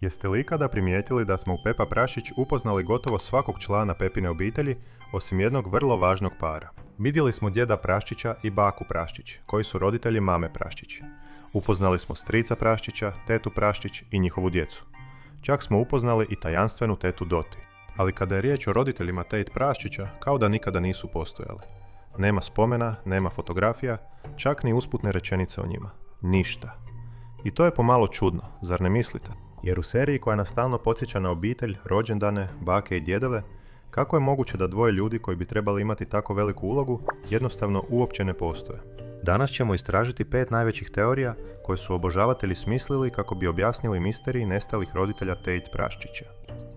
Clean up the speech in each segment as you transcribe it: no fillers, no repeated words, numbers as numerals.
Jeste li ikada primijetili da smo u Pepa Prašić upoznali gotovo svakog člana Pepine obitelji, osim jednog vrlo važnog para? Vidjeli smo djeda Praščića i baku Praščić, koji su roditelji mame Praščić. Upoznali smo strica Praščića, tetu Praščić i njihovu djecu. Čak smo upoznali i tajanstvenu tetu Doti. Ali kada je riječ o roditeljima Tate Praščića, kao da nikada nisu postojali. Nema spomena, nema fotografija, čak ni usputne rečenice o njima. Ništa. I to je pomalo čudno, zar ne mislite? Jer u seriji koja nas stalno podsjeća na obitelj, rođendane, bake i djedove, kako je moguće da dvoje ljudi koji bi trebali imati tako veliku ulogu jednostavno uopće ne postoje? Danas ćemo istražiti 5 najvećih teorija koje su obožavatelji smislili kako bi objasnili misterij nestalih roditelja Tate Praščića.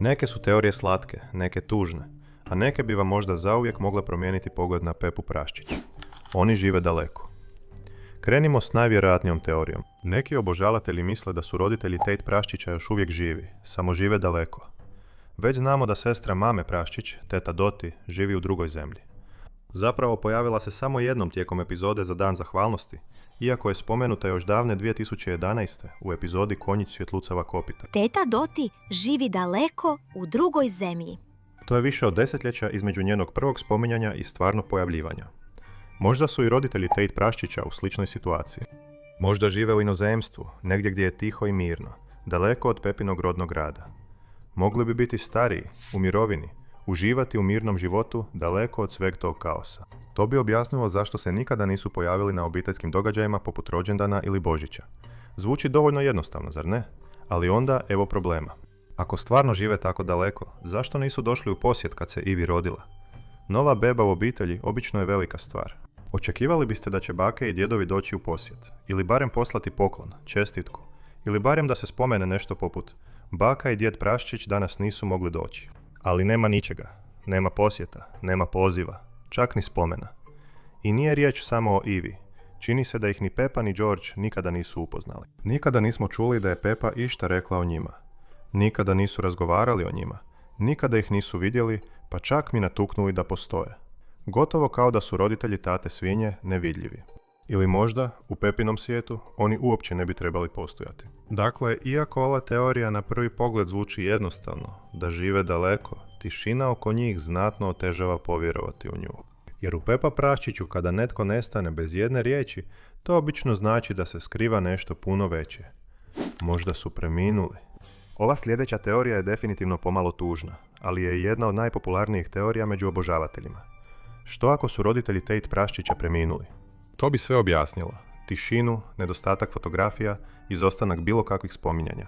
Neke su teorije slatke, neke tužne, a neke bi vam možda zauvijek mogle promijeniti pogled na Pepu Praščić. Oni žive daleko. Krenimo s najvjerojatnijom teorijom. Neki obožavatelji misle da su roditelji Tate Praščića još uvijek živi, samo žive daleko. Već znamo da sestra mame Praščić, teta Doti, živi u drugoj zemlji. Zapravo pojavila se samo jednom tijekom epizode za Dan zahvalnosti, iako je spomenuta još davne 2011. u epizodi Konjić svjetlucava kopita. Teta Doti živi daleko u drugoj zemlji. To je više od desetljeća između njenog prvog spominjanja i stvarnog pojavljivanja. Možda su i roditelji Tate Praščića u sličnoj situaciji. Možda žive u inozemstvu, negdje gdje je tiho i mirno, daleko od Pepinog rodnog grada. Mogli bi biti stariji, u mirovini, uživati u mirnom životu daleko od sveg tog kaosa. To bi objasnilo zašto se nikada nisu pojavili na obiteljskim događajima poput rođendana ili Božića. Zvuči dovoljno jednostavno, zar ne? Ali onda evo problema. Ako stvarno žive tako daleko, zašto nisu došli u posjet kad se Ivi rodila? Nova beba u obitelji obično je velika stvar. Očekivali biste da će bake i djedovi doći u posjet, ili barem poslati poklon, čestitku, ili barem da se spomene nešto poput baka i djed Praščić danas nisu mogli doći. Ali nema ničega, nema posjeta, nema poziva, čak ni spomena. I nije riječ samo o Ivi. Čini se da ih ni Pepa ni George nikada nisu upoznali. Nikada nismo čuli da je Pepa išta rekla o njima. Nikada nisu razgovarali o njima. Nikada ih nisu vidjeli, pa čak mi natuknuli da postoje. Gotovo kao da su roditelji tate svinje nevidljivi. Ili možda, u Pepinom svijetu, oni uopće ne bi trebali postojati. Dakle, iako ova teorija na prvi pogled zvuči jednostavno, da žive daleko, tišina oko njih znatno otežava povjerovati u nju. Jer u Pepa Praščiću kada netko nestane bez jedne riječi, to obično znači da se skriva nešto puno veće. Možda su preminuli. Ova sljedeća teorija je definitivno pomalo tužna, ali je jedna od najpopularnijih teorija među obožavateljima. Što ako su roditelji Tate Praščića preminuli? To bi sve objasnilo. Tišinu, nedostatak fotografija, izostanak bilo kakvih spominjanja.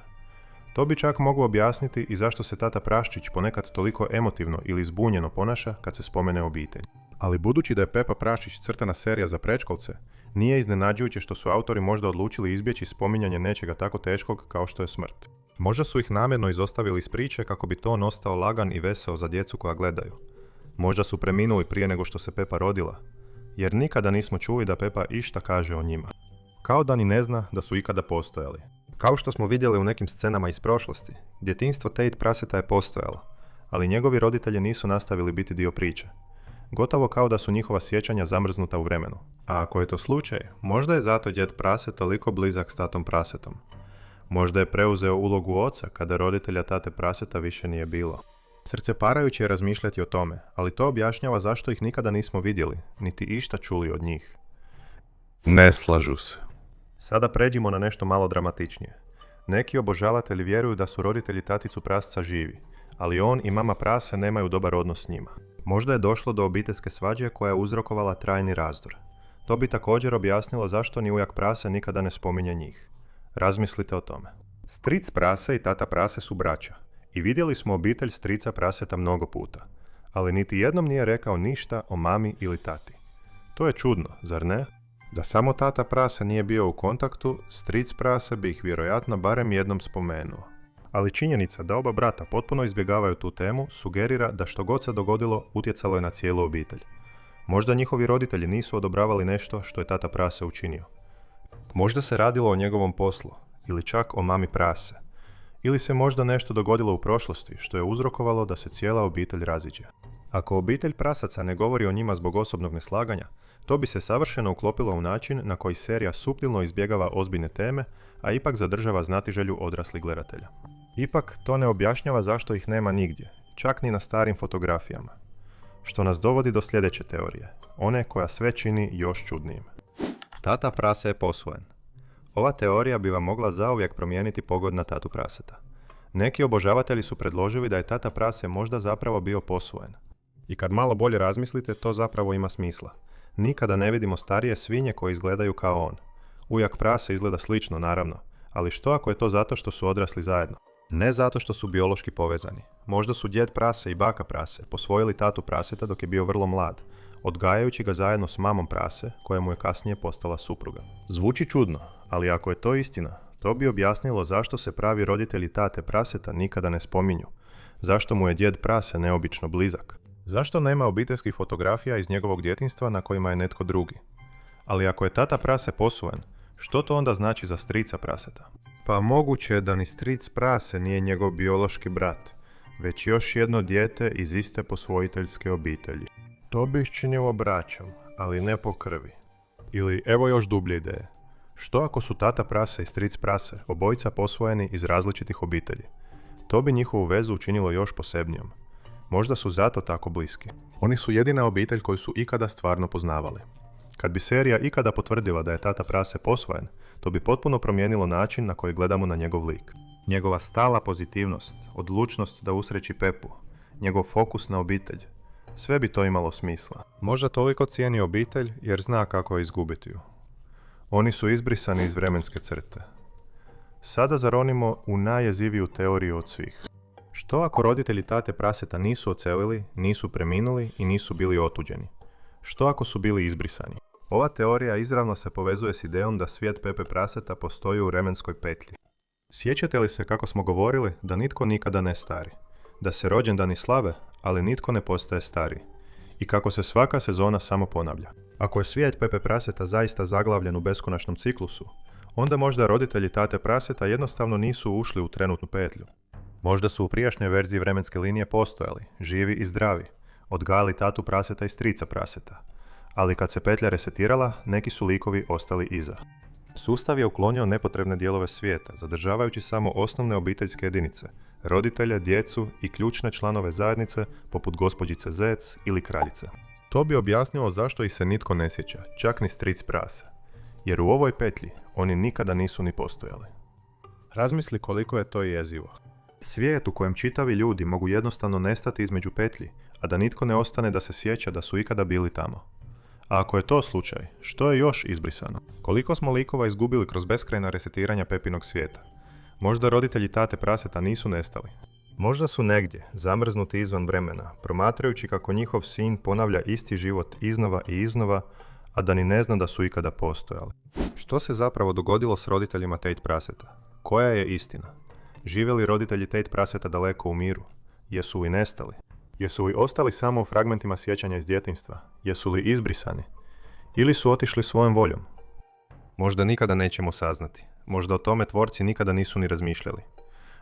To bi čak moglo objasniti i zašto se tata Praščić ponekad toliko emotivno ili zbunjeno ponaša kad se spomene obitelj. Ali budući da je Pepa Praščić crtana serija za predškolce, nije iznenađujuće što su autori možda odlučili izbjeći spominjanje nečega tako teškog kao što je smrt. Možda su ih namjerno izostavili iz priče kako bi to ostao lagan i veseo za djecu koja gledaju. Možda su preminuli prije nego što se Pepa rodila, jer nikada nismo čuli da Pepa išta kaže o njima. Kao da ni ne zna da su ikada postojali. Kao što smo vidjeli u nekim scenama iz prošlosti, djetinjstvo Tate Praseta je postojalo, ali njegovi roditelji nisu nastavili biti dio priče. Gotovo kao da su njihova sjećanja zamrznuta u vremenu. A ako je to slučaj, možda je zato djed Prase toliko blizak s tatom Prasetom. Možda je preuzeo ulogu oca kada roditelja tate Praseta više nije bilo. Srceparajuće je razmišljati o tome, ali to objašnjava zašto ih nikada nismo vidjeli, niti išta čuli od njih. Ne slažu se. Sada pređimo na nešto malo dramatičnije. Neki obožavatelji vjeruju da su roditelji taticu Prasca živi, ali on i mama Prase nemaju dobar odnos s njima. Možda je došlo do obiteljske svađe koja je uzrokovala trajni razdor. To bi također objasnilo zašto ni ujak Prase nikada ne spominje njih. Razmislite o tome. Stric Prase i tata Prase su braća. I vidjeli smo obitelj strica Praseta mnogo puta, ali niti jednom nije rekao ništa o mami ili tati. To je čudno, zar ne? Da samo tata Prase nije bio u kontaktu, stric Prase bi ih vjerojatno barem jednom spomenuo. Ali činjenica da oba brata potpuno izbjegavaju tu temu sugerira da što god se dogodilo utjecalo je na cijelu obitelj. Možda njihovi roditelji nisu odobravali nešto što je tata Prase učinio. Možda se radilo o njegovom poslu, ili čak o mami Prase. Ili se možda nešto dogodilo u prošlosti što je uzrokovalo da se cijela obitelj raziđe. Ako obitelj Prasaca ne govori o njima zbog osobnog neslaganja, to bi se savršeno uklopilo u način na koji serija suptilno izbjegava ozbiljne teme, a ipak zadržava znatiželju odraslih gledatelja. Ipak, to ne objašnjava zašto ih nema nigdje, čak ni na starim fotografijama. Što nas dovodi do sljedeće teorije, one koja sve čini još čudnijim. Tata prase je posvojen. Ova teorija bi vam mogla zauvijek promijeniti pogled na tatu praseta. Neki obožavatelji su predložili da je tata prase možda zapravo bio posvojen. I kad malo bolje razmislite, to zapravo ima smisla. Nikada ne vidimo starije svinje koje izgledaju kao on. Ujak prase izgleda slično, naravno, ali što ako je to zato što su odrasli zajedno? Ne zato što su biološki povezani. Možda su djed prase i baka prase posvojili tatu praseta dok je bio vrlo mlad, odgajajući ga zajedno s mamom prase, koja mu je kasnije postala supruga. Zvuči čudno, ali ako je to istina, to bi objasnilo zašto se pravi roditelji tate praseta nikada ne spominju, zašto mu je djed prase neobično blizak, zašto nema obiteljskih fotografija iz njegovog djetinjstva na kojima je netko drugi. Ali ako je tata prase posvojen, što to onda znači za strica praseta? Pa moguće je da ni stric prase nije njegov biološki brat, već još jedno dijete iz iste posvojiteljske obitelji. To bi ih činilo braćom, ali ne po krvi. Ili evo još dublje ideje. Što ako su tata prase i stric prase, obojica posvojeni iz različitih obitelji? To bi njihovu vezu učinilo još posebnijom. Možda su zato tako bliski. Oni su jedina obitelj koju su ikada stvarno poznavali. Kad bi serija ikada potvrdila da je tata prase posvojen, to bi potpuno promijenilo način na koji gledamo na njegov lik. Njegova stala pozitivnost, odlučnost da usreći Pepu, njegov fokus na obitelj, sve bi to imalo smisla. Možda toliko cijeni obitelj jer zna kako je izgubiti ju. Oni su izbrisani iz vremenske crte. Sada zaronimo u najjeziviju teoriju od svih. Što ako roditelji tate praseta nisu ocelili, nisu preminuli i nisu bili otuđeni? Što ako su bili izbrisani? Ova teorija izravno se povezuje s idejom da svijet Pepe praseta postoji u vremenskoj petlji. Sjećate li se kako smo govorili da nitko nikada ne stari? Da se rođendani slave, ali nitko ne postaje stariji. I kako se svaka sezona samo ponavlja. Ako je svijet Pepe praseta zaista zaglavljen u beskonačnom ciklusu, onda možda roditelji tate praseta jednostavno nisu ušli u trenutnu petlju. Možda su u prijašnjoj verziji vremenske linije postojali, živi i zdravi, odgajali tatu praseta i strica praseta. Ali kad se petlja resetirala, neki su likovi ostali iza. Sustav je uklonio nepotrebne dijelove svijeta, zadržavajući samo osnovne obiteljske jedinice, roditelje, djecu i ključne članove zajednice poput gospođice Zec ili kraljice. To bi objasnilo zašto ih se nitko ne sjeća, čak ni stric prase. Jer u ovoj petlji oni nikada nisu ni postojali. Razmisli koliko je to jezivo. Svijet u kojem čitavi ljudi mogu jednostavno nestati između petlji, a da nitko ne ostane da se sjeća da su ikada bili tamo. A ako je to slučaj, što je još izbrisano? Koliko smo likova izgubili kroz beskrajna resetiranja Pepinog svijeta? Možda roditelji tate praseta nisu nestali. Možda su negdje, zamrznuti izvan vremena, promatrajući kako njihov sin ponavlja isti život iznova i iznova, a da ni ne zna da su ikada postojali. Što se zapravo dogodilo s roditeljima Tate praseta? Koja je istina? Žive li roditelji Tate praseta daleko u miru? Jesu li nestali? Jesu li ostali samo u fragmentima sjećanja iz djetinjstva? Jesu li izbrisani? Ili su otišli svojom voljom? Možda nikada nećemo saznati. Možda o tome tvorci nikada nisu ni razmišljali.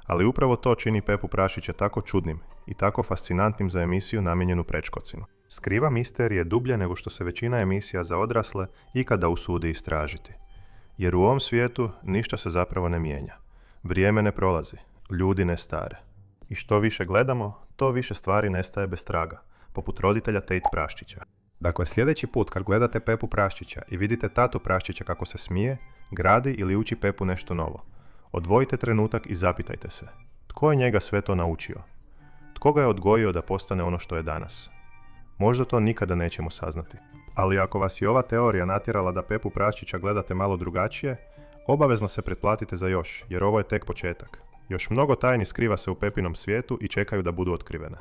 Ali upravo to čini Pepu Prašića tako čudnim i tako fascinantnim za emisiju namijenjenu predškolcima. Skriva misterije dublje nego što se većina emisija za odrasle ikada usudi istražiti. Jer u ovom svijetu ništa se zapravo ne mijenja. Vrijeme ne prolazi, ljudi ne stare. I što više gledamo, to više stvari nestaje bez traga, poput roditelja Tate Praščića. Dakle, sljedeći put kad gledate Pepu Praščića i vidite tatu Praščića kako se smije, gradi ili uči Pepu nešto novo, odvojite trenutak i zapitajte se, tko je njega sve to naučio? Tko ga je odgojio da postane ono što je danas? Možda to nikada nećemo saznati. Ali ako vas je ova teorija natjerala da Pepu Praščića gledate malo drugačije, obavezno se pretplatite za još, jer ovo je tek početak. Još mnogo tajni skriva se u Pepinom svijetu i čekaju da budu otkrivene.